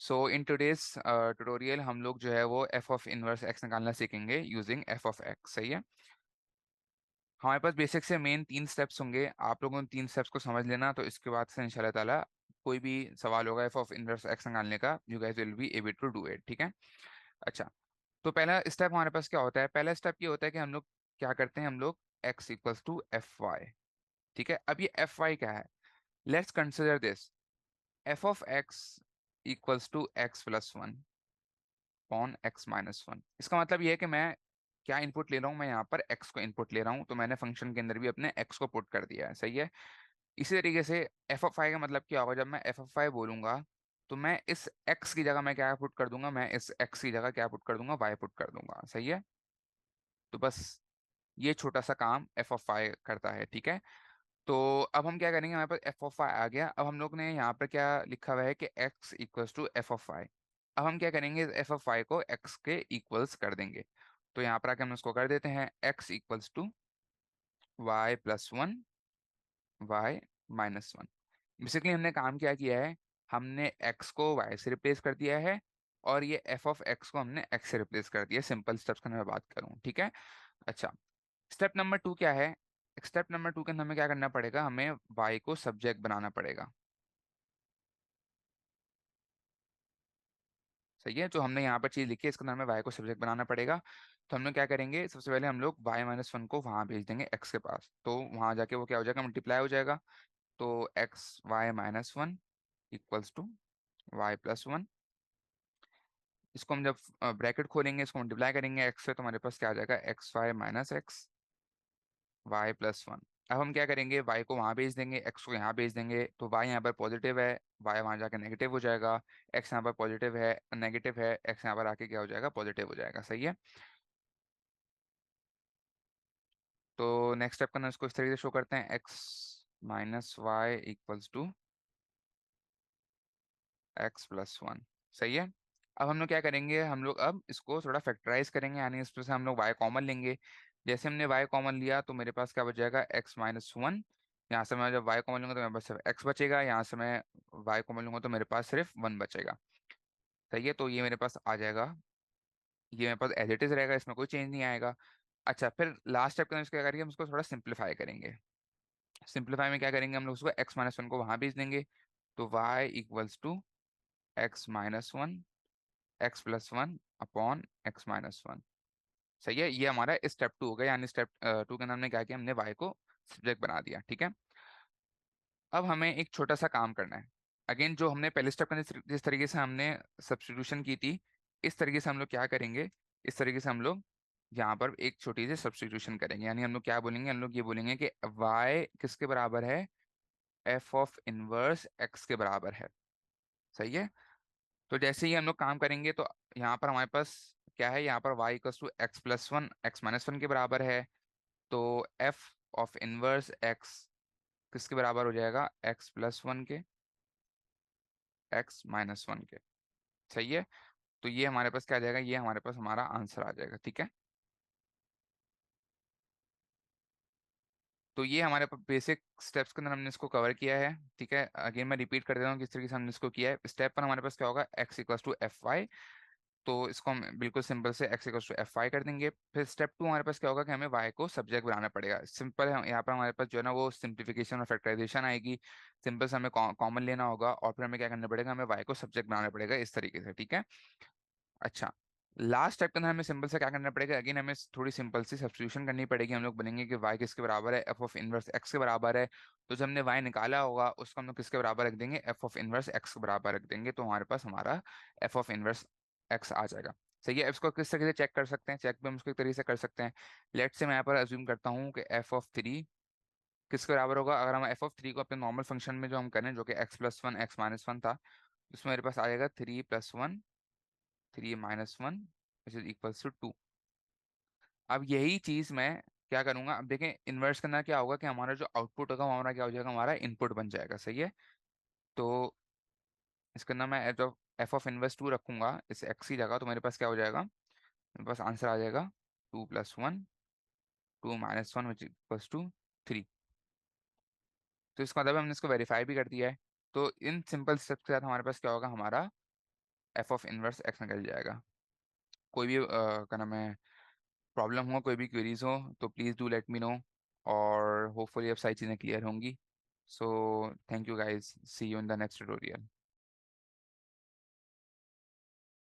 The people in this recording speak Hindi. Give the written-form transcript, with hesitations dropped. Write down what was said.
सो इन टुडेज ट्यूटोरियल हम लोग जो है वो एफ ऑफ इनवर्स एक्स निकालना सीखेंगे यूजिंग एफ ऑफ एक्स। सही है। हमारे पास बेसिक से मेन 3 स्टेप्स होंगे। आप लोगों ने 3 स्टेप्स को समझ लेना, तो इसके बाद से इंशाल्लाह ताला कोई भी सवाल होगा एफ ऑफ इनवर्स एक्स निकालने का, you guys will be able to do it. ठीक है। अच्छा, तो पहला स्टेप हमारे पास क्या होता है? पहला स्टेप ये होता है कि हम लोग क्या करते हैं, हम लोग x equals to f y. ठीक है। अब ये एफ वाई क्या है? Let's consider this. F of x equals to x plus one upon x minus one. इसका मतलब ये है कि मैं क्या इनपुट ले रहा हूँ, मैं यहाँ पर एक्स को इनपुट ले रहा हूँ, तो मैंने फंक्शन के अंदर भी अपने एक्स को पुट कर दिया है। सही है। इसी तरीके से एफ ऑफ फाइव का मतलब क्या होगा? जब मैं एफ ऑफ फाइव बोलूंगा तो मैं इस एक्स की जगह मैं क्या पुट कर दूंगा, मैं इस एक्स की जगह क्या पुट कर दूंगा, वाई पुट कर दूंगा। सही है। तो बस ये छोटा सा काम एफ ऑफ फाइव करता है। ठीक है। तो अब हम क्या करेंगे, हमारे पास एफ ऑफ फाइव आ गया। अब हम लोग ने यहाँ पर क्या लिखा हुआ है कि x equals to f of five. अब हम क्या करेंगे, एफ ऑफ फाइव को एक्स के इक्वल्स कर देंगे। तो यहाँ पर आके हम उसको कर देते हैं x equals to y plus one y minus one. Basically हमने काम क्या किया है, हमने एक्स को वाई से रिप्लेस कर दिया है, और ये एफ ऑफ एक्स को हमने एक्स से रिप्लेस कर दिया। सिंपल स्टेप्स का मैं बात करूँ। ठीक है। अच्छा, स्टेप नंबर टू क्या है? स्टेप नंबर टू के अंदर हमें क्या करना पड़ेगा, हमें वाई को सब्जेक्ट बनाना पड़ेगा। सही है। जो हमने यहाँ पर चीज लिखी है इसके अंदर हमें वाई को सब्जेक्ट बनाना पड़ेगा। तो हम लोग क्या करेंगे, सबसे पहले हम लोग वाई माइनस वन को वहां भेज देंगे एक्स के पास, तो वहां जाके वो क्या हो जाएगा, मल्टीप्लाई हो जाएगा। तो x y minus one equals to y plus one. इसको हम जब ब्रैकेट खोलेंगे, इसको मल्टीप्लाई करेंगे एक्स से, तो हमारे पास क्या आ जाएगा, x y minus x y plus one. अब हम क्या करेंगे, वाई को वहां भेज देंगे, एक्स को यहाँ भेज देंगे, तो वाई यहाँ पर पॉजिटिव है, वाई वहां जाके नेगेटिव हो जाएगा। एक्स यहाँ पर पॉजिटिव है, नेगेटिव है, एक्स यहाँ पर आके क्या हो जाएगा, पॉजिटिव हो जाएगा। सही है। तो नेक्स्ट स्टेप करना, इसको इस तरीके से शो करते हैं, x minus y equals to x plus one. सही है। अब हम लोग क्या करेंगे, हम लोग अब इसको थोड़ा फैक्टराइज करेंगे, यानी इसमें से हम लोग वाई कॉमन लेंगे। जैसे हमने वाई कॉमन लिया तो मेरे पास क्या बच जाएगा, एक्स माइनस वन। यहाँ से मैं जब वाई कॉमन लूंगा तो मेरे पास सिर्फ एक्स बचेगा, यहाँ से मैं वाई कॉमन लूंगा तो मेरे पास सिर्फ वन बचेगा। सही है। तो ये मेरे पास आ जाएगा, ये मेरे पास एज इट इज रहेगा, इसमें कोई चेंज नहीं आएगा। अच्छा, फिर लास्ट स्टेप के अंदर क्या करेंगे, हम इसको थोड़ा सिंप्लीफाई करेंगे। सिंप्लीफाई में क्या करेंगे, हम लोग उसको एक्स माइनस वन को वहां भेज देंगे, तो y equals to x minus one x plus one upon x minus one. सही है। ये हमारा स्टेप टू हो गया, यानी स्टेप टू के अंदर हमने क्या किया, हमने वाई को सब्जेक्ट बना दिया। ठीक है। अब हमें एक छोटा सा काम करना है। अगेन जो हमने पहले स्टेप के अंदर जिस तरीके से हमने सब्स्टिट्यूशन की थी, इस तरीके से हम लोग क्या करेंगे, इस तरीके से हम लोग यहाँ पर एक छोटी सी सब्स्टिट्यूशन करेंगे। यानी हम लोग क्या बोलेंगे, हम लोग ये बोलेंगे कि y किसके बराबर है, एफ ऑफ इनवर्स एक्स के बराबर है। सही है। तो जैसे ही हम लोग काम करेंगे तो यहाँ पर हमारे पास क्या है, यहाँ पर y equals to x plus one x minus one के बराबर है। तो f ऑफ इनवर्स x किसके बराबर हो जाएगा, x प्लस वन के x माइनस वन के। सही है। तो ये हमारे पास क्या आ जाएगा, ये हमारे पास हमारा आंसर आ जाएगा। ठीक है। तो ये हमारे बेसिक स्टेप्स के अंदर हमने इसको कवर किया है। ठीक है। अगेन मैं रिपीट कर देता हूँ किस तरीके से हमने इसको किया है। स्टेप पर हमारे पास क्या होगा, x equals to f y, तो इसको हम बिल्कुल सिंपल से x equals to f y कर देंगे। फिर स्टेप टू हमारे पास क्या होगा कि हमें y को सब्जेक्ट बनाना पड़ेगा। सिंपल है, यहाँ पर हमारे पास जो है ना वो सिंप्लीफिकेशन और फैक्टराइजेशन आएगी। सिंपल से हमें कॉमन लेना होगा, और फिर हमें क्या करना पड़ेगा, हमें y को सब्जेक्ट बनाना पड़ेगा इस तरीके से। ठीक है। अच्छा, लास्ट स्टेप के अंदर हमें सिंपल से क्या करना पड़ेगा, अगेन हमें थोड़ी सिंपल सी सब्स्टिट्यूशन करनी पड़ेगी। हम लोग बनेंगे कि y किसके बराबर है, एफ ऑफ इनवर्स एक्स के बराबर है। तो जब हमने y निकाला होगा उसको हम लोग किसके बराबर रख देंगे, एफ ऑफ इनवर्स एक्स के बराबर रख देंगे, तो हमारे पास हमारा एफ ऑफ इनवर्स एक्स आ जाएगा। सही है। इसको किस तरीके से चेक कर सकते हैं, चेक भी हम उसको एक तरीके से कर सकते हैं। लेट से मैं यहाँ पर अज्यूम करता हूँ कि एफ ऑफ थ्री किसके बराबर होगा, अगर हम एफ ऑफ थ्री को अपने नॉर्मल फंक्शन में जो हम करें, जो कि x plus one x minus one था, उसमें मेरे पास आ जाएगा three plus one three minus one which is equals to two. अब यही चीज मैं क्या करूंगा, अब देखें इन्वर्स करना क्या होगा कि हमारा जो आउटपुट होगा वो हमारा क्या हो जाएगा, हमारा इनपुट बन जाएगा। सही है। तो इसके अंदर मैं एफ ऑफ इनवर्स टू रखूंगा इस एक्स की जगह, तो मेरे पास क्या हो जाएगा, मेरे पास आंसर आ जाएगा two plus one two minus one which equals to three. तो इसका मतलब हमने इसको वेरीफाई भी कर दिया है। तो इन सिंपल स्टेप्स के साथ हमारे पास क्या होगा, हमारा एफ ऑफ इनवर्स एक्स निकल जाएगा। कोई भी क्या नाम है, प्रॉब्लम हो, कोई भी क्वेरीज हो, तो please do let me know. और होपफुली अब सारी चीज़ें क्लियर होंगी। So thank you guys, see you in the next tutorial.